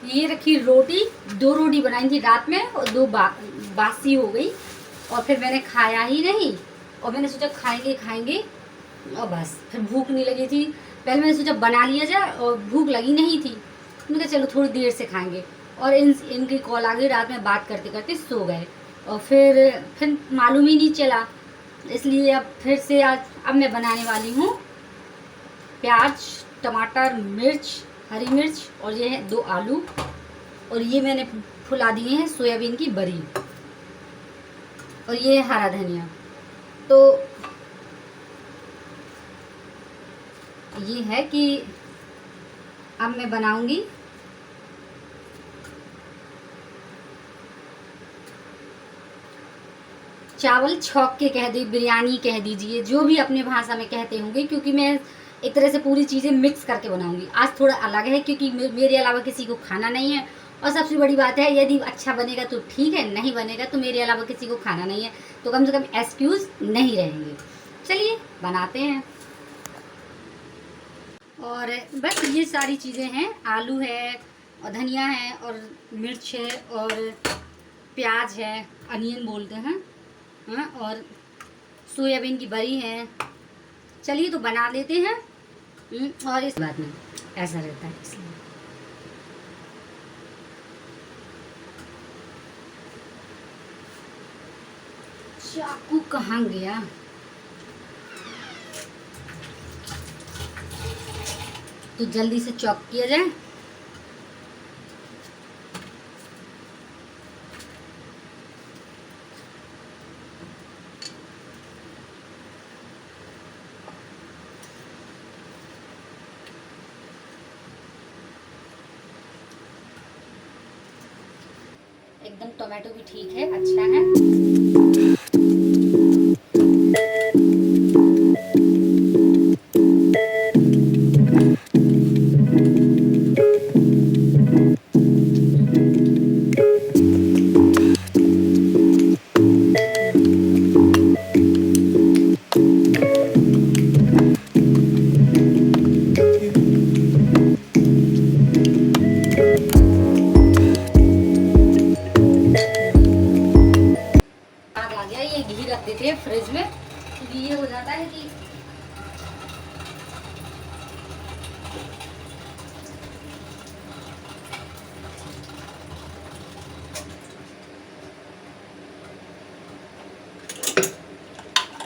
ये रखी रोटी, 2 रोटी बनाई थी रात में और 2 बासी हो गई और फिर मैंने खाया ही नहीं। और मैंने सोचा खाएंगे खाएंगे और बस फिर भूख नहीं लगी थी। पहले मैंने सोचा बना लिया जाए और भूख लगी नहीं थी। मैंने कहा चलो थोड़ी देर से खाएंगे और इनकी कॉल आ गई। रात में बात करते करते सो गए और फिर मालूम ही नहीं चला। इसलिए अब फिर से आज अब मैं बनाने वाली हूँ प्याज, टमाटर, मिर्च, हरी मिर्च और ये है 2 आलू और ये मैंने फुला दिए हैं सोयाबीन की बड़ी और ये है हरा धनिया। तो ये है कि अब मैं बनाऊंगी चावल छौंक के कह दी, बिरयानी कह दीजिए, जो भी अपने भाषा में कहते होंगे, क्योंकि मैं एक तरह से पूरी चीज़ें मिक्स करके बनाऊंगी। आज थोड़ा अलग है क्योंकि मेरे अलावा किसी को खाना नहीं है और सबसे बड़ी बात है यदि अच्छा बनेगा तो ठीक है, नहीं बनेगा तो मेरे अलावा किसी को खाना नहीं है तो कम से कम एक्सक्यूज़ नहीं रहेंगे। चलिए बनाते हैं। और बस ये सारी चीज़ें हैं, आलू है और धनिया है और मिर्च है और प्याज है, अनियन बोलते हैं, हाँ, और सोयाबीन की बड़ी है। चलिए तो बना लेते हैं। और इस बात में ऐसा रहता है इसलिए चाकू कहाँ गया? तो जल्दी से चॉप किया जाए। एकदम टोमेटो भी ठीक है, अच्छा है। घी रख देते हैं फ्रिज में क्योंकि ये हो जाता है कि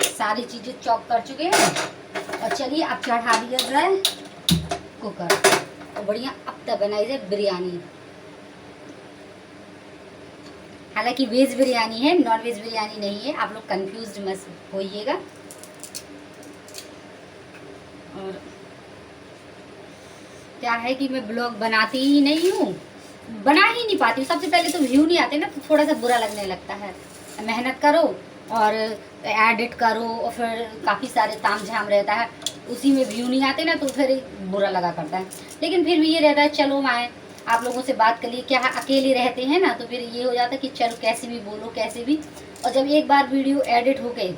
सारी चीजें चॉप कर चुके हैं और चलिए अब चढ़ा दिया जाए कुकर और बढ़िया अब तक बनाई जाए बिरयानी। हालांकि वेज बिरयानी है, नॉन वेज बिरयानी नहीं है, आप लोग कंफ्यूज मत होइएगा। और क्या है कि मैं ब्लॉग बनाती ही नहीं हूँ, बना ही नहीं पाती हूँ। सबसे पहले तो व्यू नहीं आते ना तो थोड़ा सा बुरा लगने लगता है। मेहनत करो और एडिट करो और फिर काफ़ी सारे ताम झाम रहता है, उसी में व्यू नहीं आते ना तो फिर बुरा लगा करता है। लेकिन फिर भी ये रहता है चलो मैं आप लोगों से बात कर लिए, क्या अकेले रहते हैं ना तो फिर ये हो जाता है कि चलो कैसे भी बोलो कैसे भी। और जब एक बार वीडियो एडिट होके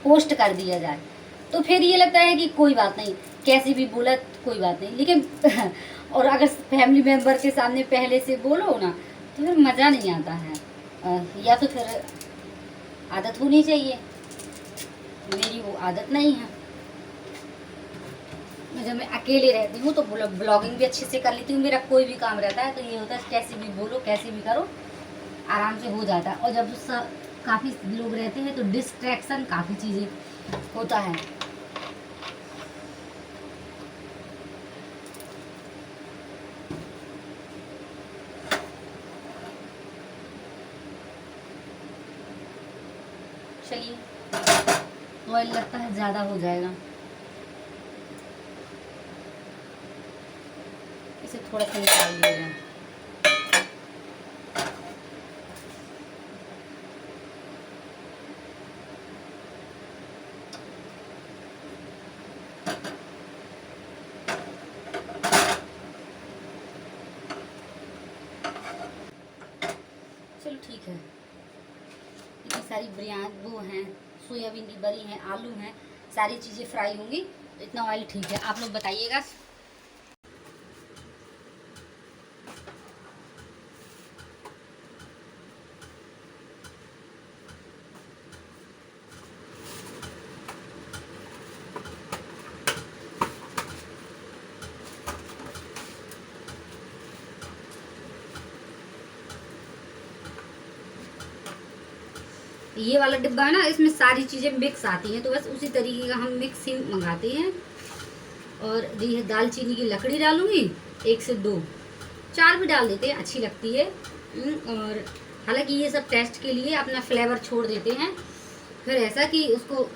पोस्ट कर दिया जाए तो फिर ये लगता है कि कोई बात नहीं, कैसे भी बोला कोई बात नहीं। लेकिन और अगर फैमिली मेम्बर के सामने पहले से बोलो ना तो फिर मज़ा नहीं आता है। या तो फिर आदत होनी चाहिए, मेरी वो आदत नहीं है। जब मैं अकेले रहती हूँ तो ब्लॉगिंग भी अच्छे से कर लेती हूँ। मेरा कोई भी काम रहता है तो ये होता है कैसे भी बोलो कैसे भी करो आराम से हो जाता है। और जब काफ़ी लोग रहते हैं तो डिस्ट्रैक्शन काफ़ी चीज़ें होता है। चलिए ऑयल लगता है ज़्यादा हो जाएगा, इसे थोड़ा सा निकाल दिया जाए। चलो ठीक है, इतनी सारी बिरयानी वो हैं, सोयाबीन की बड़ी हैं, आलू हैं, सारी चीज़ें फ्राई होंगी तो इतना ऑयल ठीक है। आप लोग बताइएगा। ये वाला डिब्बा है ना, इसमें सारी चीज़ें मिक्स आती हैं, तो बस उसी तरीके का हम मिक्स ही मंगाते हैं। और ये दालचीनी की लकड़ी डालूंगी, 1 से 2, 4 भी डाल देते हैं, अच्छी लगती है। और हालांकि ये सब टेस्ट के लिए अपना फ्लेवर छोड़ देते हैं। फिर ऐसा कि उसको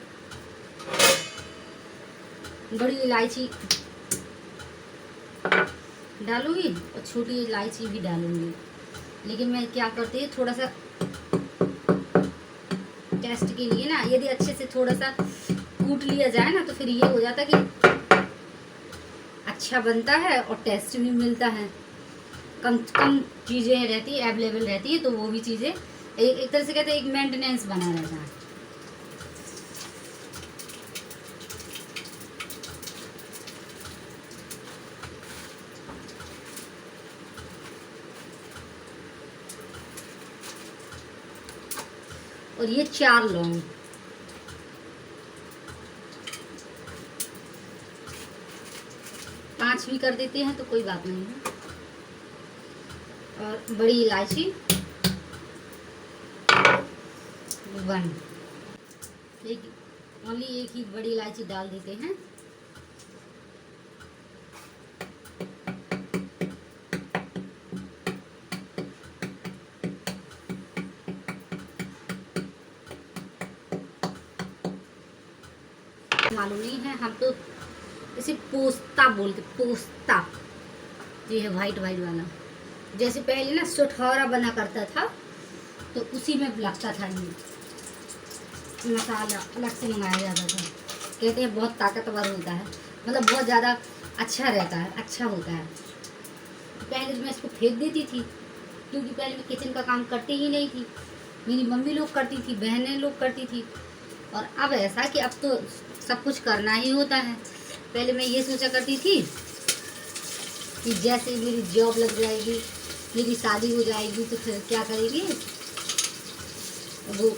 बड़ी इलायची डालूंगी और छोटी इलायची भी डालूंगी, लेकिन मैं क्या करती है थोड़ा सा टेस्ट के लिए ना, यदि अच्छे से थोड़ा सा कूट लिया जाए ना, तो फिर ये हो जाता है कि अच्छा बनता है और टेस्ट भी मिलता है। कम कम चीज़ें रहती है, अवेलेबल रहती है, तो वो भी चीज़ें एक तरह से कहते हैं एक मेंटेनेंस बना रहता है। और ये 4 लौंग, पाँच भी कर देते हैं तो कोई बात नहीं है। और बड़ी इलायची 1, ओनली एक ही बड़ी इलायची डाल देते हैं। मालूम नहीं है, हम तो इसे पोस्ता बोलते, पोस्ता। ये है वाइट वाइट वाला, जैसे पहले ना सुठौरा बना करता था, तो उसी में लगता था ये मसाला, अलग से मंगाया जाता था। कहते हैं बहुत ताकतवर होता है, मतलब बहुत ज़्यादा अच्छा रहता है, अच्छा होता है। पहले मैं इसको फेंक देती थी, क्योंकि पहले मैं किचन का काम करती ही नहीं थी, मेरी मम्मी लोग करती थी, बहनें लोग करती थी। और अब ऐसा कि अब तो सब कुछ करना ही होता है। पहले मैं ये सोचा करती थी कि जैसे मेरी जॉब लग जाएगी, मेरी शादी हो जाएगी, तो फिर क्या करेंगे, वो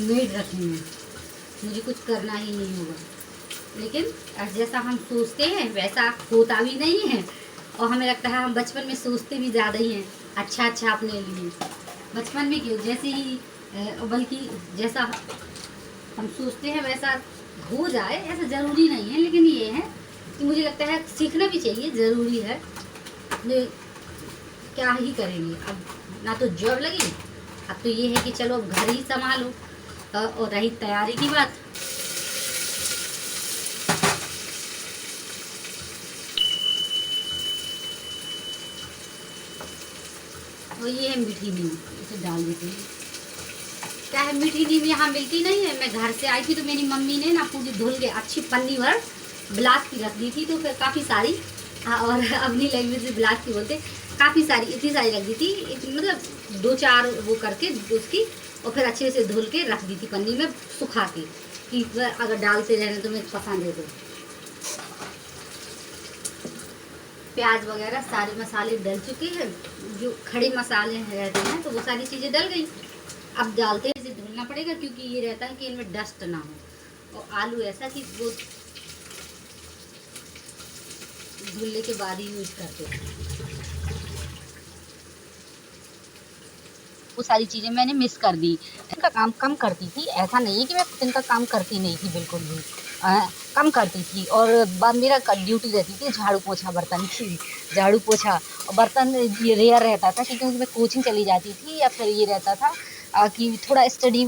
मेड रखेंगे, मुझे कुछ करना ही नहीं होगा। लेकिन जैसा हम सोचते हैं वैसा होता भी नहीं है, और हमें लगता है हम बचपन में सोचते भी ज़्यादा ही हैं अच्छा अच्छा अपने लिए। बचपन में क्यों, जैसे ही बल्कि जैसा हम सोचते हैं वैसा हो जाए, ऐसा ज़रूरी नहीं है। लेकिन ये है कि मुझे लगता है सीखना भी चाहिए, ज़रूरी है। क्या ही करेंगे, अब ना तो जॉब लगी, अब तो ये है कि चलो अब घर ही संभालो। और रही तैयारी की बात, और ये है मीठी नीम, इसे डाल देते हैं। क्या है, मीठी नीम यहाँ मिलती नहीं है। मैं घर से आई थी तो मेरी मम्मी ने ना पूरी धुल के अच्छी पन्नी भर बिलात की रख दी थी, तो फिर काफ़ी सारी, और अपनी लैंग्वेज में बिलात की बोलते, काफ़ी सारी, इतनी सारी रख दी थी, मतलब 2-4 वो करके उसकी, और फिर अच्छे से धुल के रख दी थी पन्नी में सुखा के, कि अगर डालते रहने तो मैं पसंद है। तो प्याज वगैरह सारे मसाले डल चुके हैं, जो खड़े मसाले रहते हैं तो वो सारी चीज़ें डल गई। अब डालते हैं, इसे धुलना पड़ेगा, क्योंकि ये रहता है कि इनमें डस्ट ना हो। और आलू ऐसा कि वो धुलने के बाद ही यूज करते हैं। वो सारी चीज़ें मैंने मिस कर दी। किचन का काम कम करती थी, ऐसा नहीं है कि मैं किचन का काम करती नहीं थी, बिल्कुल भी कम करती थी। और बाद मेरा ड्यूटी रहती थी झाड़ू पोछा बर्तन की, झाड़ू पोछा और बर्तन ये रेयर रहता था, क्योंकि मैं कोचिंग चली जाती थी, या फिर ये रहता था कि थोड़ा स्टडी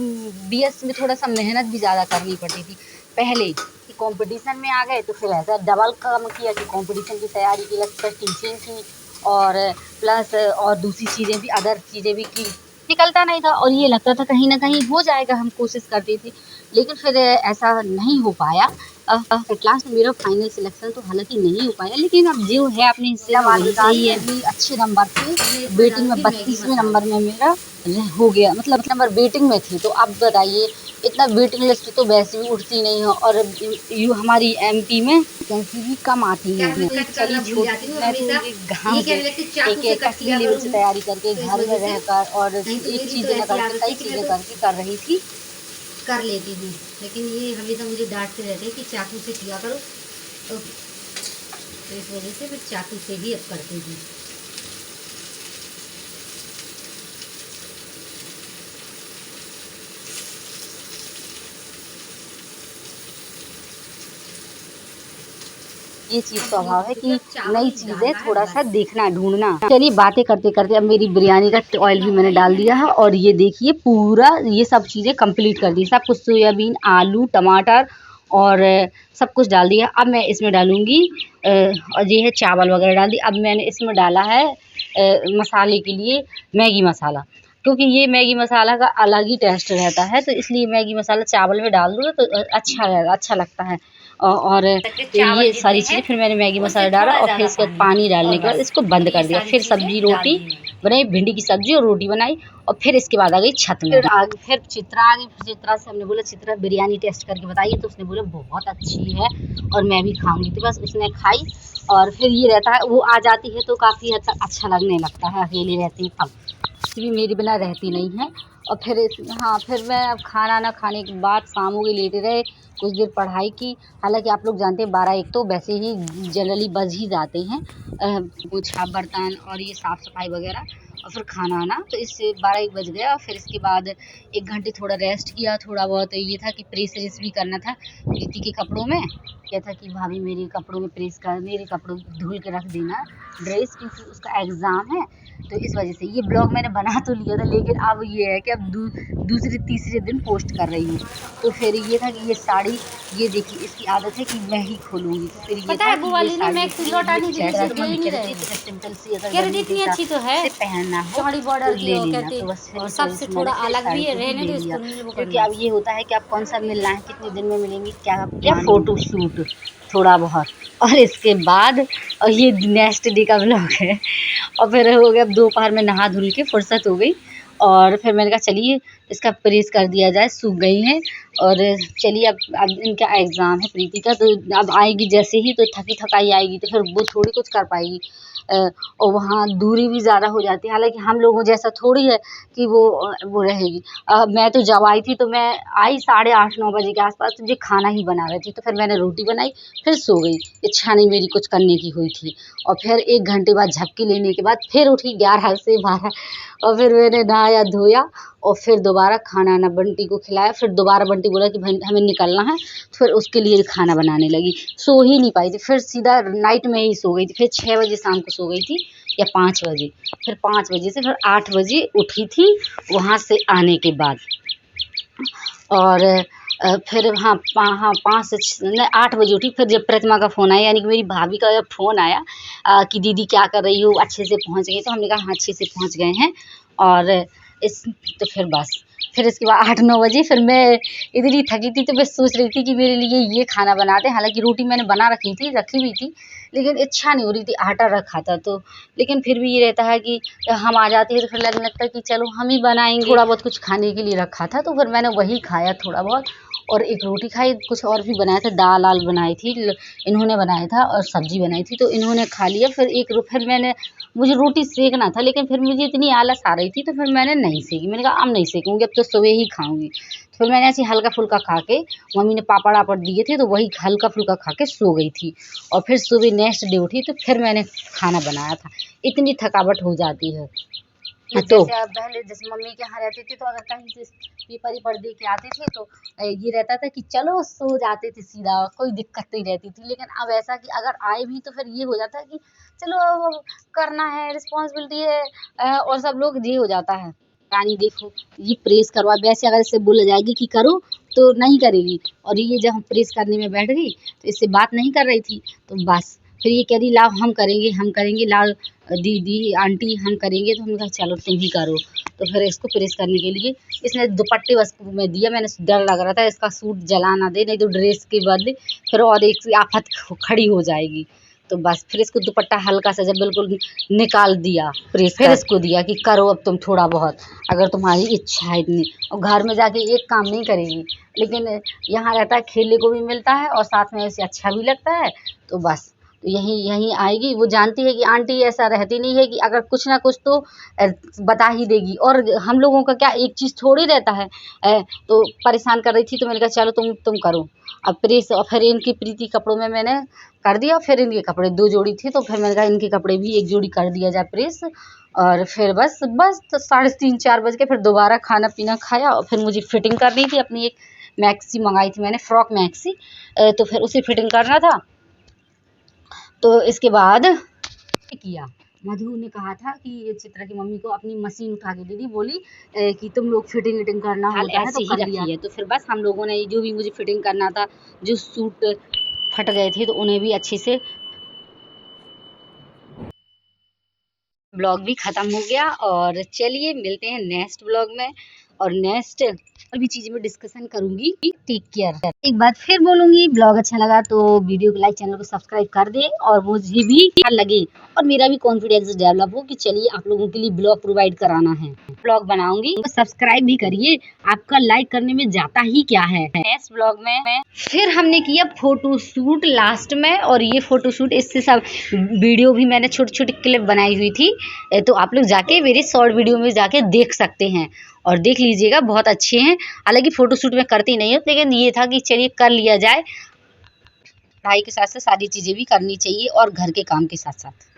बीएस में थोड़ा सा मेहनत भी ज़्यादा करनी पड़ती थी पहले, कि कंपटीशन में आ गए तो फिर ऐसा डबल काम किया कि कंपटीशन की तैयारी की, लगता टीचिंग की, और प्लस और दूसरी चीज़ें भी, अदर चीज़ें भी की, निकलता नहीं था। और ये लगता था कहीं ना कहीं हो जाएगा, हम कोशिश करते थे, लेकिन फिर ऐसा नहीं हो पाया। क्लास में मेरा फाइनल सिलेक्शन तो हालांकि नहीं हो पाया, लेकिन अब जो है अपने हिस्से वही सही है। भी अच्छे नंबर थे, वेटिंग में 32वें नंबर में मेरा हो गया, मतलब नंबर वेटिंग में थी। तो अब बताइए, इतना वेटिंग लिस्ट तो वैसे भी उठती नहीं है, और हमारी एमपी में वैकेंसी भी कम आती है। चलिए छोटी, मैं तो गाँव से एक असली लेवल से तैयारी करके घर में रहकर और एक चीज़ न करके कई चीज़ें करके कर रही थी, कर लेती थी। लेकिन ये हमेशा मुझे डांटते रहते हैं कि चाकू से किया करो, तो इस वजह से फिर चाकू से ही अब करती थी। ये चीज़ स्वभाव है कि नई चीज़ें थोड़ा सा देखना ढूंढना। चलिए बातें करते करते अब मेरी बिरयानी का ऑयल भी मैंने डाल दिया है और ये देखिए पूरा ये सब चीज़ें कंप्लीट कर दी, सब कुछ सोयाबीन, आलू, टमाटर और सब कुछ डाल दिया। अब मैं इसमें डालूंगी और ये है चावल वगैरह डाल दी। अब मैंने इसमें डाला है मसाले के लिए मैगी मसाला, क्योंकि ये मैगी मसाला का अलग ही टेस्ट रहता है, तो इसलिए मैगी मसाला चावल में डाल दो तो अच्छा लगता है। और ये सारी चीज़ें फिर मैंने मैगी मसाला डाला और फिर इसके बाद पानी डालने के बाद इसको बंद कर दिया। फिर सब्जी रोटी बनाई, भिंडी की सब्जी और रोटी बनाई और फिर इसके बाद आ गई छत में। फिर चित्रा आ गई। चित्रा से हमने बोला चित्रा बिरयानी टेस्ट करके बताइए, तो उसने बोला बहुत अच्छी है और मैं भी खाऊंगी। तो बस उसने खाई और फिर ये रहता है वो आ जाती है तो काफ़ी अच्छा लगने लगता है। अकेली रहती है तब भी मेरे बिना रहती नहीं है। और फिर फिर मैं अब खाना ना खाने के बाद शाम हो गई, लेटे रहे, कुछ देर पढ़ाई की। हालांकि आप लोग जानते हैं 12-1 तो वैसे ही जनरली बज ही जाते हैं, पोछा बर्तन और ये साफ़ सफाई वगैरह और फिर खाना आना, तो इससे 12-1 बज गया। और फिर इसके बाद 1 घंटे थोड़ा रेस्ट किया। थोड़ा बहुत ये था कि प्रेस व्रेस भी करना था प्रीति के कपड़ों में। क्या था कि भाभी मेरे कपड़ों में प्रेस कर, मेरे कपड़ों धुल के रख देना ड्रेस, क्योंकि उसका एग्ज़ाम है। तो इस वजह से ये ब्लॉग मैंने बना तो लिया था, लेकिन अब ये है कि अब दूसरे तीसरे दिन पोस्ट कर रही हूँ। तो फिर ये था कि ये साड़ी, ये देखिए इसकी आदत है कि मैं ही खोलूँगी। तो फिर ये था कि ये साड़ी सिंपल सी अगर इतनी अच्छी तो है पहनना हो चौड़ी बॉर्डर की हो कहते हैं, और सबसे थोड़ा अलग भी है रहने दो इसको, क्योंकि अब ये होता है कि आप कौन सा मिलना है, कितने दिन में मिलेंगे, क्या फोटो शूट थोड़ा बहुत। और इसके बाद और ये नेक्स्ट डे का ब्लॉग है। और फिर हो गया दोपहर में नहा धुल के फुर्सत हो गई और फिर मैंने कहा चलिए इसका प्रेस कर दिया जाए, सूख गई है। और चलिए अब इनका एग्ज़ाम है प्रीति का, तो अब आएगी जैसे ही तो थकी थकाई आएगी, तो फिर वो थोड़ी कुछ कर पाएगी। और वहाँ दूरी भी ज़्यादा हो जाती है। हालांकि हम लोगों जैसा थोड़ी है कि वो रहेगी। मैं तो जब आई थी तो मैं आई 8:30-9 बजे के आसपास, तो मुझे खाना ही बना रही थी। तो फिर मैंने रोटी बनाई, फिर सो गई। इच्छा नहीं मेरी कुछ करने की हुई थी। और फिर 1 घंटे बाद झपकी लेने के बाद फिर उठी 11 से 12 और फिर मैंने नहाया धोया और फिर दोबारा खाना ना बंटी को खिलाया। फिर दोबारा बंटी बोला कि भाई हमें निकलना है, फिर उसके लिए खाना बनाने लगी। सो ही नहीं पाई थी, फिर सीधा नाइट में ही सो गई थी। फिर 6 बजे शाम को सो गई थी या 5 बजे, फिर 5 बजे से फिर 8 बजे उठी थी वहाँ से आने के बाद। और फिर 5 से नहीं 8 बजे उठी। फिर जब प्रतिमा का फ़ोन आया, यानी कि मेरी भाभी का जब फ़ोन आया कि दीदी क्या कर रही हो, अच्छे से पहुँच गए, तो हमने कहा हाँ अच्छे से पहुँच गए हैं। और तो फिर बस फिर इसके बाद 8-9 बजे फिर मैं इतनी थकी थी तो मैं सोच रही थी कि मेरे लिए ये खाना बनाते। हालांकि रोटी मैंने बना रखी हुई थी, लेकिन इच्छा नहीं हो रही थी, आटा रखा था तो। लेकिन फिर भी ये रहता है कि हम आ जाते हैं तो फिर लगने लगता है कि चलो हम ही बनाएंगे। थोड़ा बहुत कुछ खाने के लिए रखा था तो फिर मैंने वही खाया थोड़ा बहुत, और 1 रोटी खाई। कुछ और भी बनाया था, दाल आल बनाई थी, इन्होंने बनाया था, और सब्जी बनाई थी तो इन्होंने खा लिया। फिर मैंने मुझे रोटी सेकना था, लेकिन फिर मुझे इतनी आलस आ रही थी तो फिर मैंने नहीं सेकी। मैंने कहा अब नहीं सेकूँगी, अब तो सुबह ही खाऊँगी। तो फिर मैंने ऐसे हल्का फुल्का खा के, मम्मी ने पापड़ वापड़ दिए थे तो वही हल्का फुल्का खा के सो गई थी। और फिर सुबह नेक्स्ट डे उठी तो फिर मैंने खाना बनाया था। इतनी थकावट हो जाती है। तो पहले जैसे मम्मी के यहाँ रहती थी तो अगर कहीं से पेपर वेपर दे के आते थे तो ये रहता था कि चलो सो जाते थे सीधा, कोई दिक्कत नहीं रहती थी। लेकिन अब ऐसा कि अगर आए भी तो फिर ये हो जाता है कि चलो अब करना है, रिस्पॉन्सिबिलिटी है, और सब लोग ये हो जाता है। रानी देखो ये प्रेस करवा, वैसे अगर इससे बोला जाएगी कि करो तो नहीं करेगी। और ये जब हम प्रेस करने में बैठ गई तो इससे बात नहीं कर रही थी, तो बस फिर ये कह रही लाओ हम करेंगे, लाओ दीदी आंटी हम करेंगे। तो हमने कहा चलो तुम ही करो। तो फिर इसको प्रेस करने के लिए इसने दुपट्टे बस में दिया। मैंने डर लग रहा था इसका सूट जला ना दे, नहीं तो ड्रेस के बदले फिर और एक आफत खड़ी हो जाएगी। तो बस फिर इसको दुपट्टा हल्का सा जब बिल्कुल निकाल दिया प्रेस, फिर इसको दिया कि करो अब तुम थोड़ा बहुत, अगर तुम्हारी इच्छा है इतनी। और घर में जाके एक काम नहीं करेगी, लेकिन यहाँ रहता है खेलने को भी मिलता है और साथ में ऐसे अच्छा भी लगता है। तो बस तो यहीं आएगी। वो जानती है कि आंटी ऐसा रहती नहीं है कि अगर कुछ ना कुछ तो बता ही देगी। और हम लोगों का क्या एक चीज़ थोड़ी रहता है। तो परेशान कर रही थी तो मैंने कहा चलो तुम करो अब प्रेस। और फिर इनकी प्रीति कपड़ों में मैंने कर दिया। फिर इनके कपड़े 2 जोड़ी थे तो फिर मैंने कहा इनके कपड़े भी 1 जोड़ी कर दिया जाए प्रेस। और फिर बस तो 3:30-4 बज के फिर दोबारा खाना पीना खाया। और फिर मुझे फिटिंग करनी थी अपनी, एक मैक्सी मंगाई थी मैंने, फ्रॉक मैक्सी, तो फिर उसे फिटिंग करना था। तो इसके बाद किया, मधु ने कहा था कि चित्रा की मम्मी को अपनी मशीन उठा के दे दी, बोली कि तुम लोग फिटिंग विटिंग करना होता है तो कर लिया। तो फिर बस हम लोगों ने जो भी मुझे फिटिंग करना था, जो सूट फट गए थे तो उन्हें भी अच्छे से। ब्लॉग भी खत्म हो गया और चलिए मिलते हैं नेक्स्ट ब्लॉग में, और नेक्स्ट और भी चीज़ में डिस्कशन करूंगी। Take care. एक बात फिर बोलूंगी, ब्लॉग अच्छा लगा तो वीडियो को लाइक, चैनल को सब्सक्राइब कर दे, और मुझे भी अच्छा लगे और मेरा भी कॉन्फिडेंस डेवलप हो कि चलिए आप लोगों के लिए ब्लॉग प्रोवाइड कराना है, ब्लॉग बनाऊंगी। तो सब्सक्राइब भी करिए, आपका लाइक करने में जाता ही क्या है। नेक्स्ट ब्लॉग में फिर हमने किया फोटो शूट लास्ट में, और ये फोटो शूट इससे सब वीडियो भी मैंने छोटी छोटी क्लिप बनाई हुई थी, तो आप लोग जाके मेरे शॉर्ट वीडियो में जाके देख सकते हैं और देख लीजिएगा, बहुत अच्छे हैं। हालांकि फोटोशूट में करती नहीं हूँ, लेकिन ये था कि चलिए कर लिया जाए, पढ़ाई के साथ साथ सारी चीज़ें भी करनी चाहिए और घर के काम के साथ साथ।